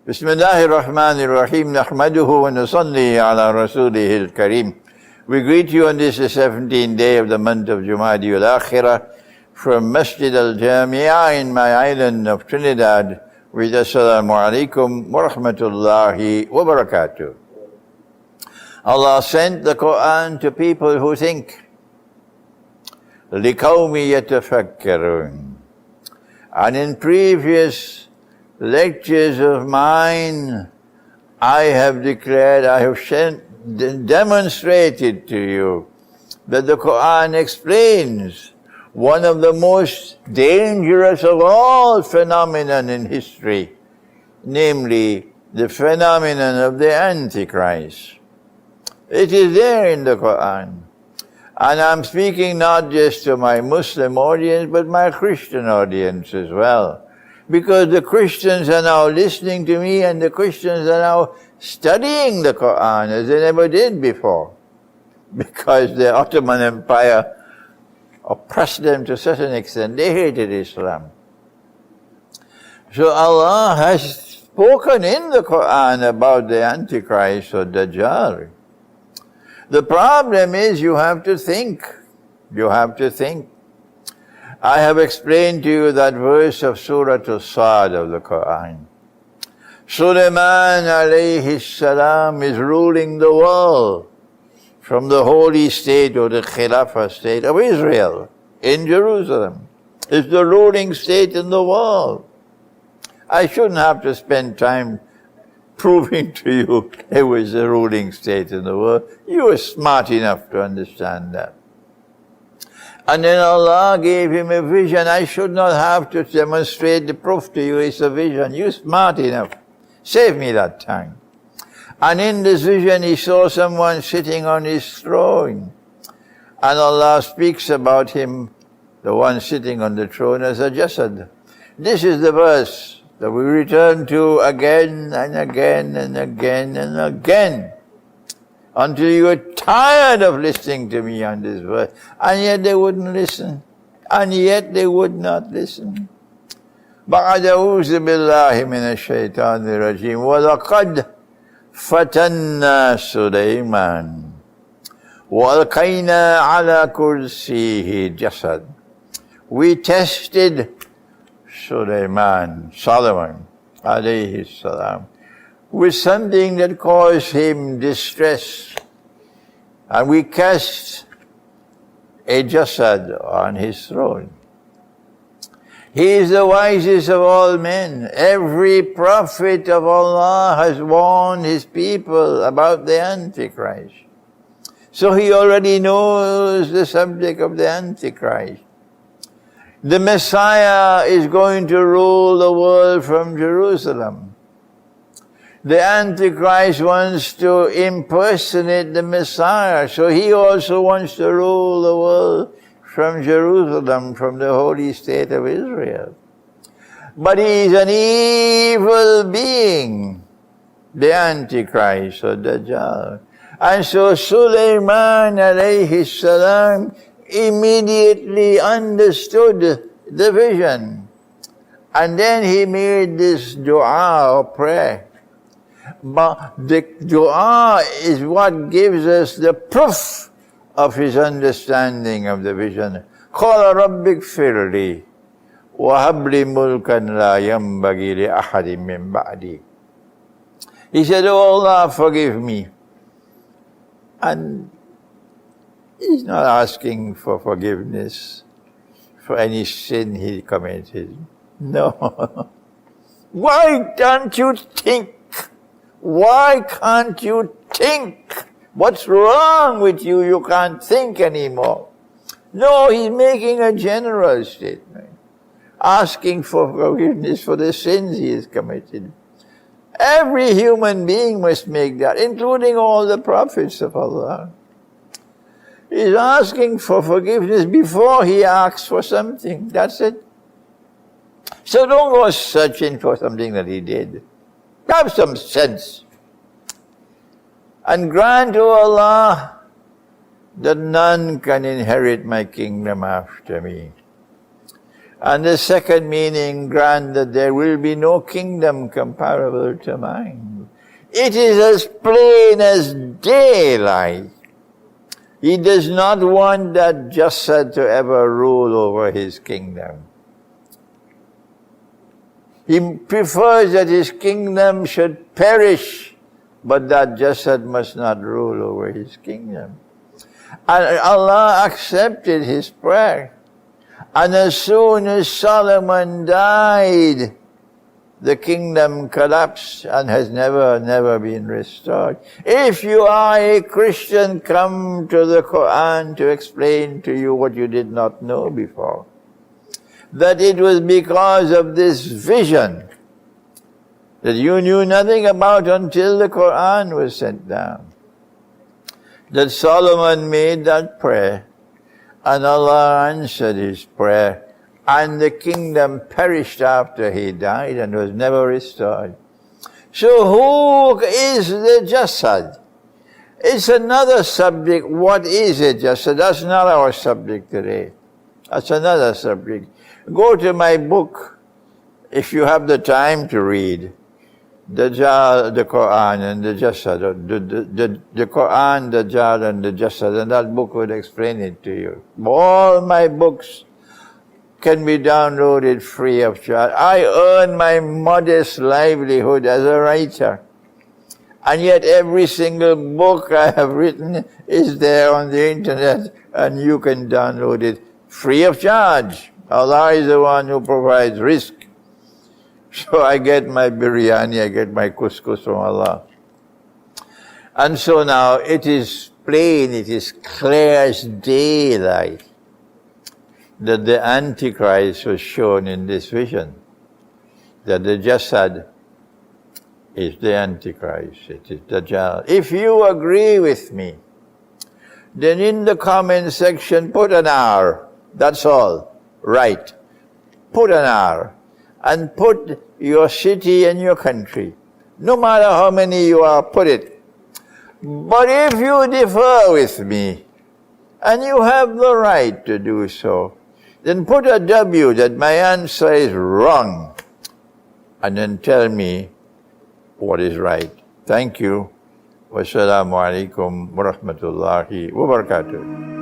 Bismillahirrahmanirrahim. Nahmaduhu wa nusalli ala rasulihil kareem. We greet you on this 17th day of the month of Jumadi al-Akhirah from Masjid al-Jamia in my island of Trinidad with Assalamu alaikum wa rahmatullahi wa barakatuh. Allah sent the Quran to people who think. لِقَوْمِ يَتَفَكَّرُونَ. And in previous lectures of mine, I have declared, I have demonstrated to you that the Quran explains one of the most dangerous of all phenomena in history, namely the phenomenon of the Antichrist. It is there in the Quran. And I'm speaking not just to my Muslim audience, but my Christian audience as well. Because the Christians are now listening to me and the Christians are now studying the Quran as they never did before. Because the Ottoman Empire oppressed them to such an extent, they hated Islam. So Allah has spoken in the Quran about the Antichrist or Dajjal. The problem is you have to think. You have to think. I have explained to you that verse of Surah Al-Sad of the Quran. Sulaiman alayhi salam is ruling the world from the holy state or the Khilafah state of Israel in Jerusalem. It's the ruling state in the world. I shouldn't have to spend time proving to you it was the ruling state in the world. You are smart enough to understand that. And then Allah gave him a vision. I should not have to demonstrate the proof to you. It's a vision. You're smart enough. Save me that time. And in this vision, he saw someone sitting on his throne. And Allah speaks about him, the one sitting on the throne, as a jasad. This is the verse that we return to again and again and again and again, until you are tired of listening to me on this verse. And yet they wouldn't listen. And yet they would not listen. بَعَدَ أَعُوذُ بِاللَّهِ مِنَ الشَّيْطَانِ الرَّجِيمِ وَلَقَدْ فَتَنَّا سُلَيْمَانَ وَأَلْقَيْنَا عَلَى كُرْسِيهِ جَسَدٍ. We tested Solomon, alayhi salam, with something that caused him distress. And we cast a jasad on his throne. He is the wisest of all men. Every prophet of Allah has warned his people about the Antichrist. So he already knows the subject of the Antichrist. The Messiah is going to rule the world from Jerusalem. The Antichrist wants to impersonate the Messiah, so he also wants to rule the world from Jerusalem, from the holy state of Israel. But he is an evil being, the Antichrist or Dajjal. And so Sulaiman alayhi salam immediately understood the vision. And then he made this dua or prayer. But the dua is what gives us the proof of his understanding of the vision. قَالَ رَبِّ اغْفِرْ لِي وَهَبْ لِي مُلْكًا لَا يَنْبَغِي لِأَحَدٍ مِّن بَعْدِي. He said, "Oh Allah, forgive me." And he's not asking for forgiveness for any sin he committed. No. Why don't you think? Why can't you think? What's wrong with you? You can't think anymore. No, he's making a general statement, asking for forgiveness for the sins he has committed. Every human being must make that, including all the prophets of Allah. He's asking for forgiveness before he asks for something. That's it. So don't go searching for something that he did. Have some sense. And grant, O Allah, that none can inherit my kingdom after me. And the second meaning, grant that there will be no kingdom comparable to mine. It is as plain as daylight. He does not want that jasad to ever rule over his kingdom. He prefers that his kingdom should perish, but that jasad must not rule over his kingdom. And Allah accepted his prayer. And as soon as Solomon died, the kingdom collapsed and has never been restored. If you are a Christian, come to the Quran to explain to you what you did not know before. That it was because of this vision that you knew nothing about until the Quran was sent down, that Solomon made that prayer, and Allah answered his prayer, and the kingdom perished after he died and was never restored. So who is the jasad? It's another subject. What is a jasad? That's not our subject today. That's another subject. Go to my book, if you have the time to read, Dajjal, the Quran and the jasad, the Quran, the Dajjal and the jasad, and that book would explain it to you. All my books can be downloaded free of charge. I earn my modest livelihood as a writer. And yet every single book I have written is there on the internet, and you can download it free of charge. Allah is the one who provides risk. So I get my biryani, I get my couscous from Allah. And so now it is plain, it is clear as daylight that the Antichrist was shown in this vision. That the jasad is the Antichrist, it is Dajjal. If you agree with me, then in the comment section put an R. That's all. Right. Put an R. And put your city and your country. No matter how many you are, put it. But if you differ with me, and you have the right to do so, then put a W that my answer is wrong, and then tell me what is right. Thank you. Wassalamu alaikum wa rahmatullahi wa barakatuh.